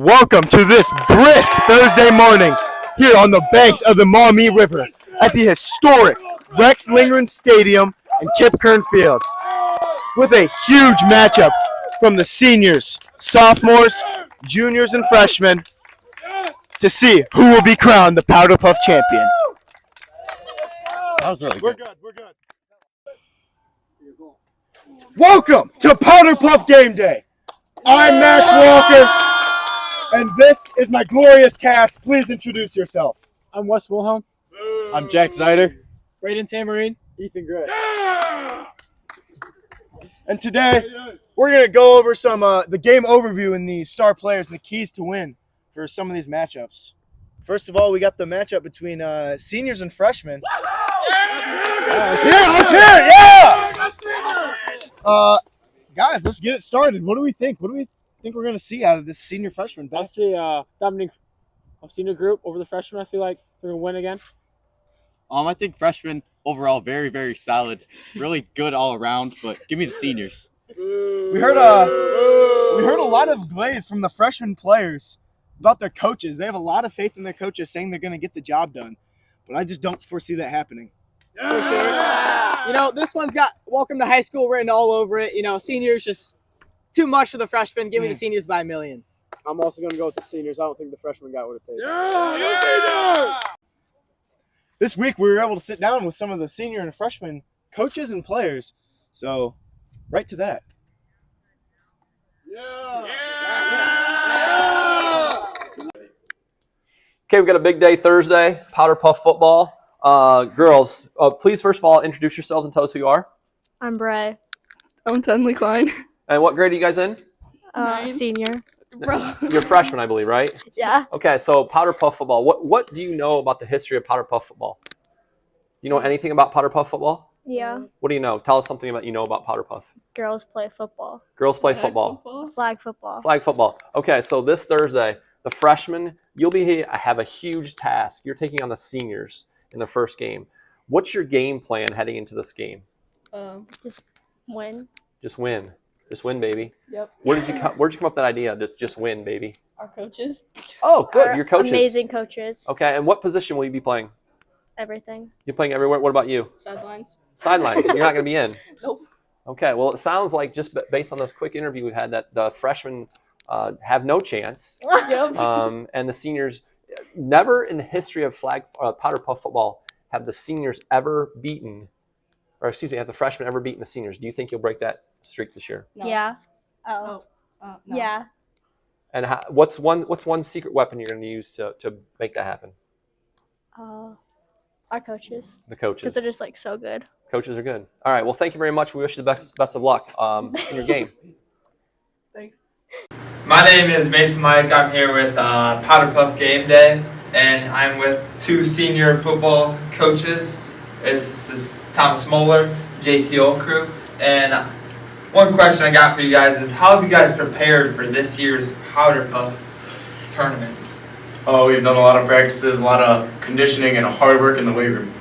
Welcome to this brisk Thursday morning here on the banks of the Maumee River at the historic Rex Lindgren Stadium in Kip Kern Field with a huge matchup from the seniors, sophomores, juniors, and freshmen to see who will be crowned the PowderPuff champion. That was really good. We're good. Welcome to PowderPuff Game Day. I'm Max Walker, and this is my glorious cast. Please introduce yourself. I'm Wes Wilhelm. I'm Jack Zider. Braden Tamarine. Ethan Gray. And today, we're going to go over some the game overview and the star players and the keys to win for some of these matchups. First of all, we got the matchup between seniors and freshmen. Let's hear it, yeah! Guys, let's get it started. What do we think? What do we think we're going to see out of this senior-freshman battle? I see dominating senior group over the freshman. I feel like they're going to win again. I think freshmen overall very, very solid. Really good all around, but give me the seniors. We heard a lot of glaze from the freshman players about their coaches. They have a lot of faith in their coaches, saying they're going to get the job done. But I just don't foresee that happening. For sure. You know, this one's got welcome to high school written all over it. You know, seniors just too much for the freshmen. Give me the seniors by a million. I'm also going to go with the seniors. I don't think the freshmen got what it takes. This week, we were able to sit down with some of the senior and freshman coaches and players. So, right to that. Okay, we've got a big day Thursday, PowderPuff football. Girls, please first of all introduce yourselves and tell us who you are. I'm Bray. I'm Tenley Klein. And what grade are you guys in? Senior. You're freshmen, I believe, right? Yeah. Okay, so PowderPuff football. What do you know about the history of PowderPuff football? You know anything about PowderPuff football? Yeah. What do you know? Tell us something about PowderPuff. Girls play football. Girls play football. Flag football. Flag football. Okay, so this Thursday, the freshmen, have a huge task. You're taking on the seniors in the first game. What's your game plan heading into this game? Just win. Just win. Just win, baby. Yep. Where'd you come up with that idea to just win, baby? Our coaches. Oh, good. Our Your coaches. Amazing coaches. Okay, and what position will you be playing? Everything. You're playing everywhere. What about you? Sidelines. Sidelines. You're not going to be in. Nope. Okay, well, it sounds like just based on this quick interview we had that the freshmen have no chance. Yep. And the seniors, never in the history of PowderPuff football have the seniors ever beaten, or excuse me, have the freshmen ever beaten the seniors. Do you think you'll break that streak this year? No. Yeah. Oh. No. Yeah. And what's one secret weapon you're going to use to make that happen? Our coaches. The coaches. Because they're just like so good. Coaches are good. All right. Well, thank you very much. We wish you the best of luck in your game. Thanks. My name is Mason Mike. I'm here with PowderPuff Game Day, and I'm with two senior football coaches. This is Thomas Moeller, JTO crew. And one question I got for you guys is, how have you guys prepared for this year's PowderPuff tournament? Oh, we've done a lot of practices, a lot of conditioning, and hard work in the weight room.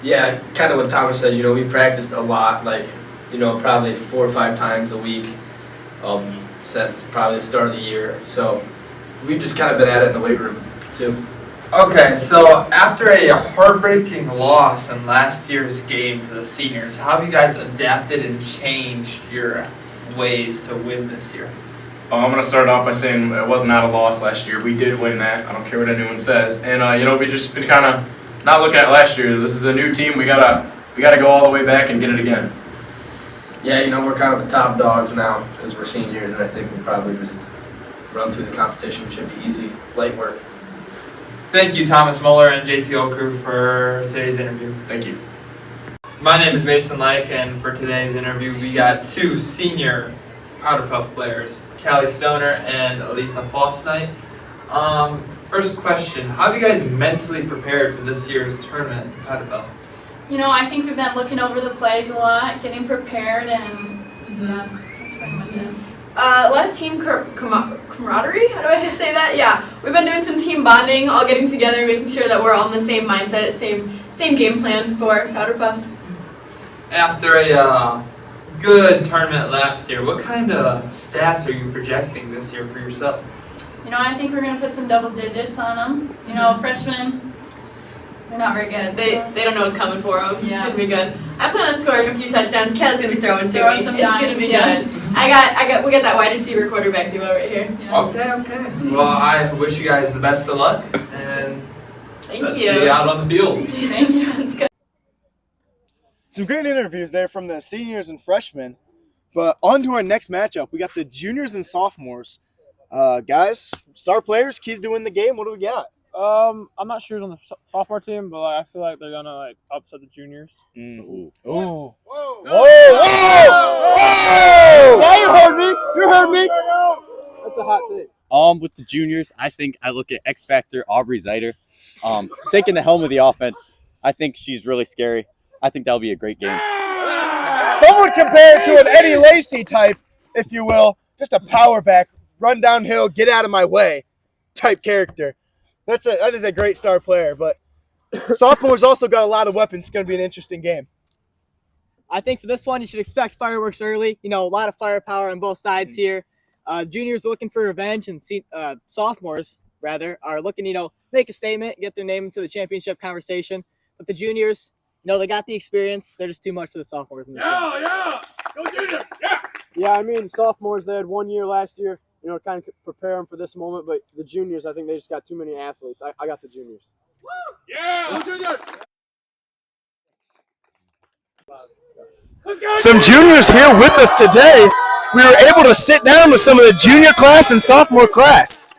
Yeah, kind of what Thomas said, we practiced a lot, probably 4 or 5 times a week since probably the start of the year. So we've just kind of been at it in the weight room, too. Okay, so after a heartbreaking loss in last year's game to the seniors, how have you guys adapted and changed your ways to win this year? I'm going to start off by saying it was not a loss last year. We did win that. I don't care what anyone says. And, we just been kind of not looking at last year. This is a new team. We gotta go all the way back and get it again. Yeah, we're kind of the top dogs now because we're seniors, and I think we'll probably just run through the competition. It should be easy, light work. Thank you, Thomas Muller and JTO crew, for today's interview. Thank you. My name is Mason Like, and for today's interview, we got two senior PowderPuff players, Callie Stoner and Alita Fosnight. First question, how have you guys mentally prepared for this year's tournament in PowderPuff? I think we've been looking over the plays a lot, getting prepared, and yeah, that's pretty much it. A lot of team camaraderie, how do I say that? Yeah, we've been doing some team bonding, all getting together, making sure that we're all in the same mindset, same game plan for PowderPuff. After a good tournament last year. What kind of stats are you projecting this year for yourself? You know, I think we're going to put some double digits on them. You know, freshmen, they're not very good. They don't know what's coming for them. Yeah. It's gonna be good. I plan on scoring a few touchdowns. Kelly's gonna be throwing to Throwing me. some It's gonna dimes, be yeah. good. We got that wide receiver quarterback duo right here. Yeah. Okay. Well, I wish you guys the best of luck, and Thank let's you. see you out on the field. Thank you. Let's go. Some great interviews there from the seniors and freshmen. But on to our next matchup. We got the juniors and sophomores. Guys, star players, keys to win the game. What do we got? I'm not sure who's on the sophomore team, but I feel like they're gonna upset the juniors. Ooh. Whoa! Whoa! Yeah, you heard me. You heard me. That's a hot take. With the juniors, I think I look at X Factor Aubrey Zeiter, taking the helm of the offense. I think she's really scary. I think that'll be a great game. Some would compare it to an Eddie Lacy type, if you will. Just a power back, run downhill, get out of my way type character. That is a great star player. But sophomores also got a lot of weapons. It's going to be an interesting game. I think for this one, you should expect fireworks early. You know, a lot of firepower on both sides here. Juniors are looking for revenge, and sophomores, rather, are looking, make a statement, get their name into the championship conversation. But the juniors, they got the experience. They're just too much for the sophomores in this game. Yeah! Go juniors! Yeah! Yeah, I mean, sophomores, they had 1 year last year, to kind of prepare them for this moment. But the juniors, I think they just got too many athletes. I got the juniors. Yeah! Go juniors! Some juniors here with us today. We were able to sit down with some of the junior class and sophomore class.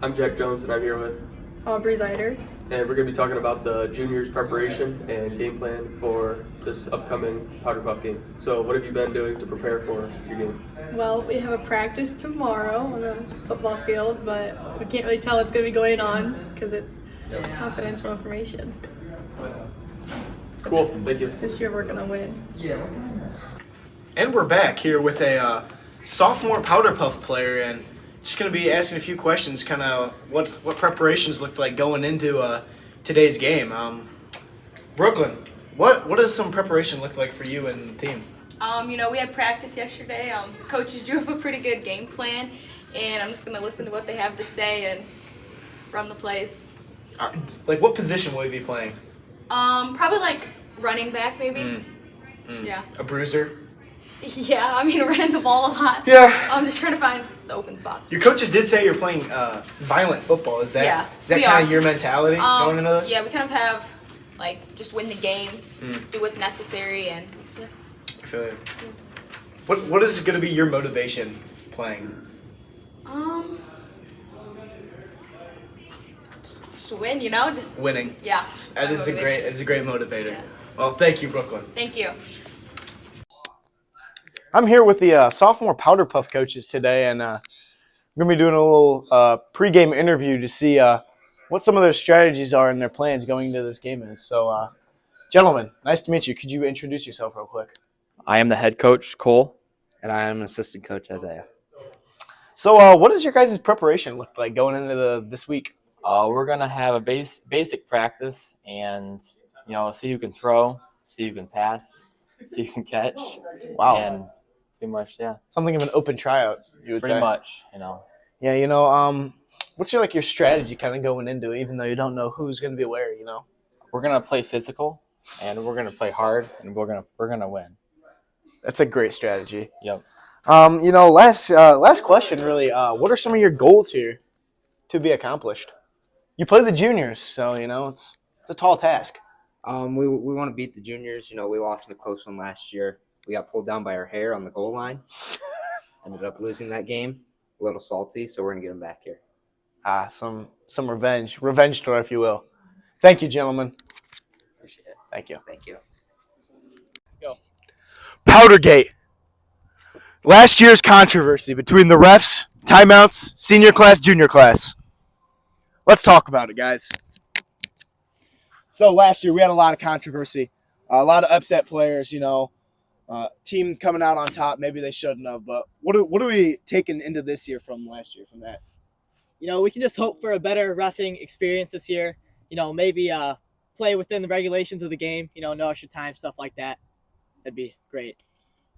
I'm Jack Jones, and I'm here with, Aubrey Zeiter. and we're going to be talking about the juniors' preparation and game plan for this upcoming Powder Puff game. So, what have you been doing to prepare for your game? Well, we have a practice tomorrow on the football field, but we can't really tell what's going to be going on because it's confidential information. Cool, thank you. This year we're going to win. And we're back here with a sophomore Powder Puff player, and just going to be asking a few questions, kind of what preparations looked like going into today's game. Brooklyn, what does some preparation look like for you and the team? We had practice yesterday. The coaches drew up a pretty good game plan, and I'm just going to listen to what they have to say and run the plays. Like, what position will you be playing? Probably like running back, maybe. Yeah. A bruiser? Yeah, I mean, running the ball a lot. Yeah. I'm just trying to find the open spots. Your coaches did say you're playing violent football. Is that we kind are. of your mentality going into this? Yeah, we kind of have, just win the game, do what's necessary, and yeah. I feel you. What is going to be your motivation playing? Just win, just Winning. Yeah. That is a great motivator. Yeah. Well, thank you, Brooklyn. Thank you. I'm here with the sophomore Powder Puff coaches today, and we're going to be doing a little pregame interview to see what some of their strategies are and their plans going into this game is. So, gentlemen, nice to meet you. Could you introduce yourself real quick? I am the head coach, Cole. And I am an assistant coach, Isaiah. So, what does your guys' preparation look like going into this week? We're going to have a basic practice and, see who can throw, see who can pass, see who can catch. Wow. And pretty much, yeah. Something of an open tryout, you would say. Pretty much, Yeah, what's your strategy kind of going into it, even though you don't know who's going to be where, We're going to play physical, and we're going to play hard, and we're going to win. That's a great strategy. Yep. Last question, really. What are some of your goals here to be accomplished? You play the juniors, so it's a tall task. We want to beat the juniors. We lost in a close one last year. We got pulled down by our hair on the goal line. Ended up losing that game. A little salty, so we're gonna get them back here. Some revenge tour, if you will. Thank you, gentlemen. Appreciate it. Thank you. Thank you. Let's go. Powdergate. Last year's controversy between the refs, timeouts, senior class, junior class. Let's talk about it, guys. So last year we had a lot of controversy, a lot of upset players. Team coming out on top. Maybe they shouldn't have. But what are we taking into this year from last year from that? We can just hope for a better reffing experience this year. Maybe play within the regulations of the game. You know, no extra time, stuff like that. That'd be great.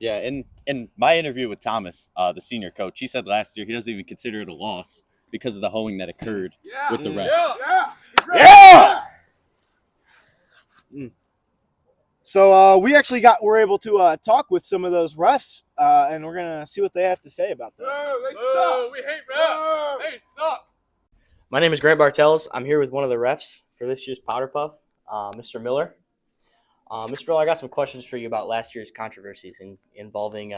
Yeah, in my interview with Thomas, the senior coach, he said last year he doesn't even consider it a loss because of the hoeing that occurred with the refs. Yeah! So we actually were able to talk with some of those refs, and we're gonna see what they have to say about that. They suck. We hate refs. They suck. My name is Grant Bartels. I'm here with one of the refs for this year's Powder Puff, Mr. Miller. Mr. Miller, I got some questions for you about last year's controversies involving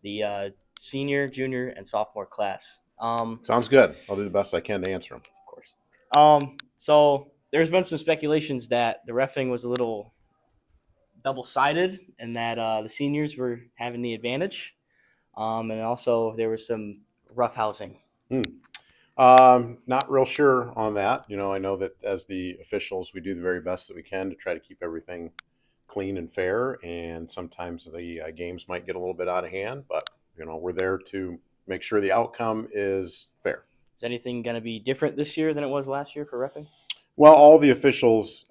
the senior, junior, and sophomore class. Sounds good. I'll do the best I can to answer them. Of course. So there's been some speculations that the reffing was a little double-sided and that the seniors were having the advantage. And also there was some roughhousing. Not real sure on that. You know, I know that as the officials, we do the very best that we can to try to keep everything clean and fair. And sometimes the games might get a little bit out of hand, but, you know, we're there to make sure the outcome is fair. Is anything going to be different this year than it was last year for reffing? Well, all the officials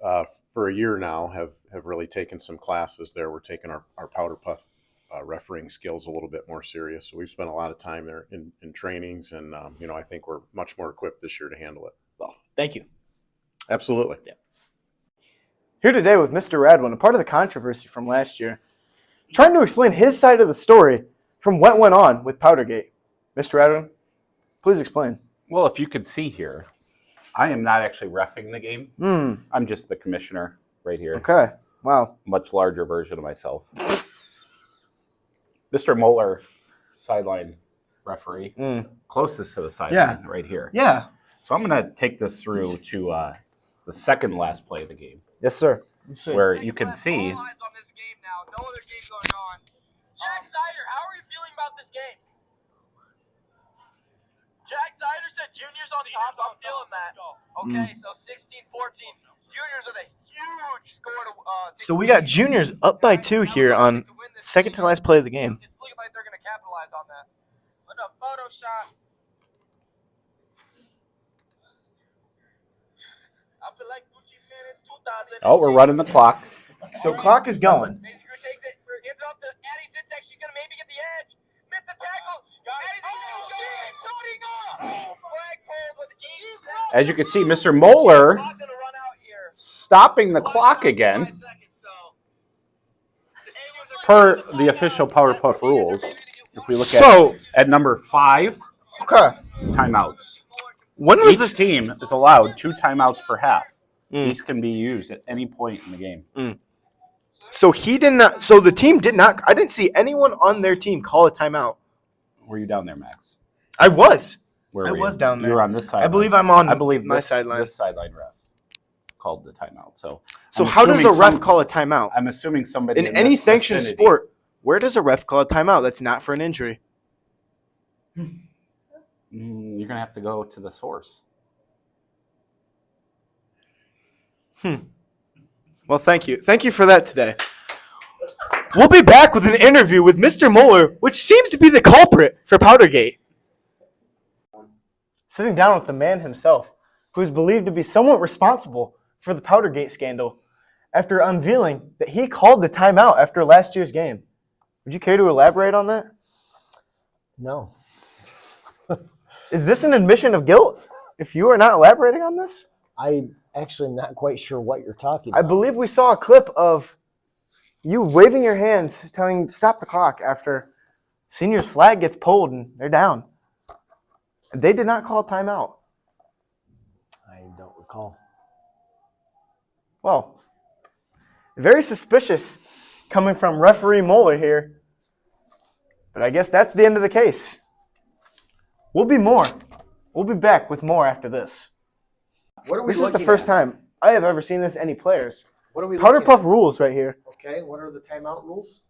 for a year now have really taken some classes there. We're taking our Powder Puff refereeing skills a little bit more serious. So we've spent a lot of time there in trainings, and you know, I think we're much more equipped this year to handle it. Well, thank you. Absolutely. Yeah. Here today with Mr. Radwin, a part of the controversy from last year, trying to explain his side of the story from what went on with Powdergate. Mr. Radwin, please explain. Well, if you could see here, I am not actually reffing the game. I'm just the commissioner right here. Okay. Wow. Much larger version of myself. Mr. Moeller, sideline referee, closest to the sideline right here. Yeah. So I'm going to take this through to the second last play of the game. Yes, sir. Where you can see. Jack Zider, how are you feeling about this game? Jack Zider said juniors on top. I'm feeling that. Okay, so 16-14. Juniors with a huge score to So we got juniors up by 2 here on second to last play of the game. It's looking like they're going to capitalize on that. What a photo shot. I feel like Gucci Man in 2000. Oh, we're running the clock. So clock is going. Mason Crew takes it. Hands it off to Addie Syntax. She's going to maybe get the edge. Missed the tackle. As you can see, Mr. Moeller stopping the clock again. Per the official Powder Puff rules, if we look at number 5, timeouts. When was Each team is allowed 2 timeouts per half. These can be used at any point in the game. So he did not. So the team did not. I didn't see anyone on their team call a timeout. Were you down there, Max? I was. Where I were was you? down there. You were on this side. I believe I'm on. I believe my this, sideline. This sideline ref called the timeout. So how does a ref call a timeout? I'm assuming somebody in any sanctioned sport. Where does a ref call a timeout? That's not for an injury. You're gonna have to go to the source. Well, thank you. Thank you for that today. We'll be back with an interview with Mr. Moeller, which seems to be the culprit for Powdergate. Sitting down with the man himself, who is believed to be somewhat responsible for the Powdergate scandal, after unveiling that he called the timeout after last year's game. Would you care to elaborate on that? No. Is this an admission of guilt if you are not elaborating on this? I actually am not quite sure what you're talking about. I believe we saw a clip of you waving your hands, telling stop the clock after senior's flag gets pulled and they're down. They did not call a timeout. I don't recall. Well, very suspicious coming from referee Moeller here. But I guess that's the end of the case. We'll be back with more after this. What are we This is the looking first at? time I have ever seen this any players. What are we Powder looking Puff at? rules right here. Okay, what are the timeout rules?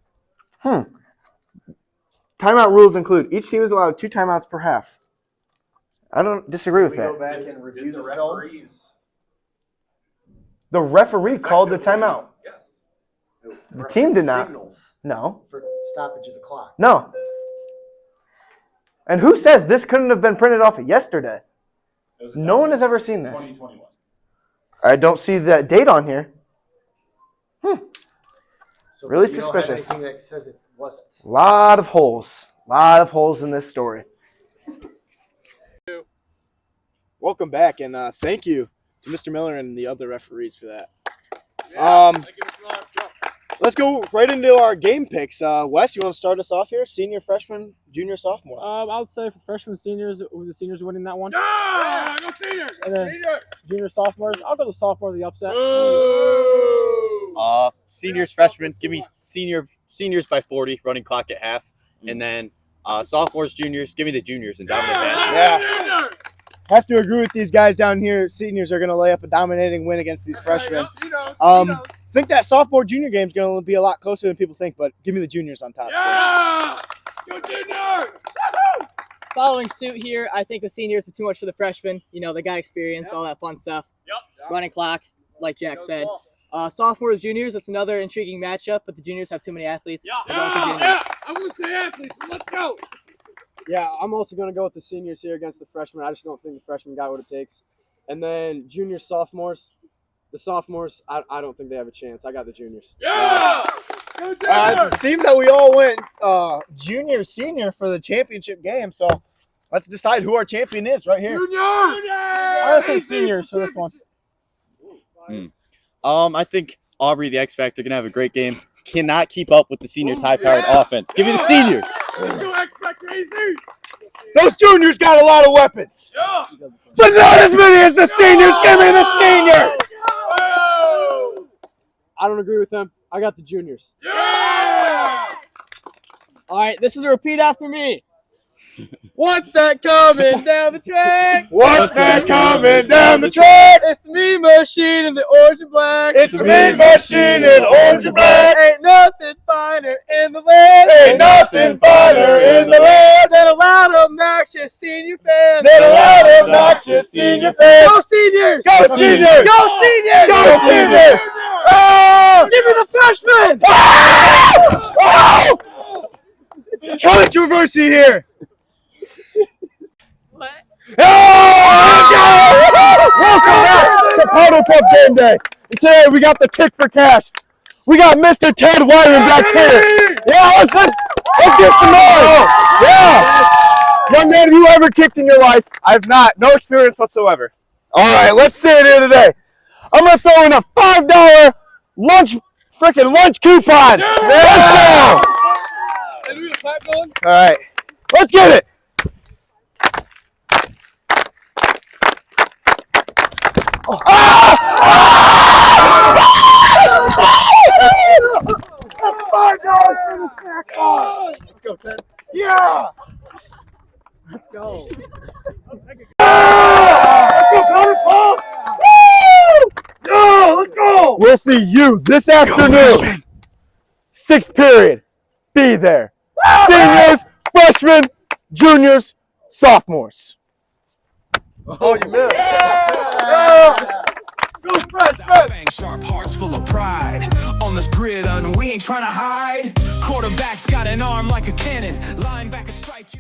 Timeout rules include each team is allowed 2 timeouts per half. I don't disagree with that. Go back and review the film. The referee called the timeout. Yes. The team did not. Signals No. for stoppage of the clock. No. And who says this couldn't have been printed off yesterday? No one has ever seen this. 2021. I don't see that date on here. So Really you don't have suspicious. anything that says it wasn't. Lot of holes. Lot of holes in this story. Welcome back, and thank you to Mr. Miller and the other referees for that. Let's go right into our game picks. Wes, you want to start us off here? Senior, freshman, junior, sophomore. I would say for freshmen, seniors, the seniors winning that one. Yeah, go seniors. And then junior, sophomores. I'll go to sophomore, the upset. Seniors, freshmen, give me seniors by 40, running clock at half, and then sophomores, juniors, give me the juniors in dominant fashion. Yeah. Have to agree with these guys down here. Seniors are going to lay up a dominating win against these freshmen. Think that sophomore junior game is going to be a lot closer than people think, but give me the juniors on top. Yeah! Go juniors! Following suit here, I think the seniors are too much for the freshmen. You know, they got experience, all that fun stuff. Running clock, like Jack said. Sophomores, juniors, that's another intriguing matchup, but the juniors have too many athletes. Going for juniors. I would say athletes, but let's go! Yeah, I'm also going to go with the seniors here against the freshmen. I just don't think the freshmen got what it takes. And then juniors, sophomores. The sophomores, I don't think they have a chance. I got the juniors. Yeah! Go juniors! It seems that we all went junior, senior for the championship game, so let's decide who our champion is right here. I would say seniors for this one. I think Aubrey, the X Factor, going to have a great game. Cannot keep up with the seniors' high-powered offense. Give me the seniors. Let's go X Factor AC! Those juniors got a lot of weapons, Yeah! but not as many as the seniors. Give me the seniors. I don't agree with them. I got the juniors. Yeah! All right, this is a repeat after me. What's that coming down the track? What's that coming down the track? It's the mean machine in the orange and black. It's the mean machine in orange and black. Ain't nothing finer in the land. Ain't nothing finer in the land than a loud, obnoxious senior fans. than a loud, obnoxious senior fans. Go seniors! Go seniors! Go seniors! Go seniors! Oh! Give me the freshmen! Oh! Controversy here. What? Oh! Welcome back to PowderPuff Game Day. And today we got the kick for cash. We got Mr. Ted Wyman back here. Yeah, let's get some noise. Yeah. Young man, have you ever kicked in your life? I have not. No experience whatsoever. All right, let's see it here today. I'm going to throw in a $5 lunch coupon. Let's go. All right, let's get it. That's $5 for the snack bar. Let's go, Ted. Yeah. Let's go. Let's go, PowderPuff. Woo! Yo, let's go! We'll see you this afternoon. 6th period. Be there. Seniors, freshmen, juniors, sophomores. Oh, you missed. Yeah! Go freshmen! Sharp hearts full of pride. On this grid, and we ain't trying to hide. Quarterback's got an arm like a cannon. Linebacker strike you.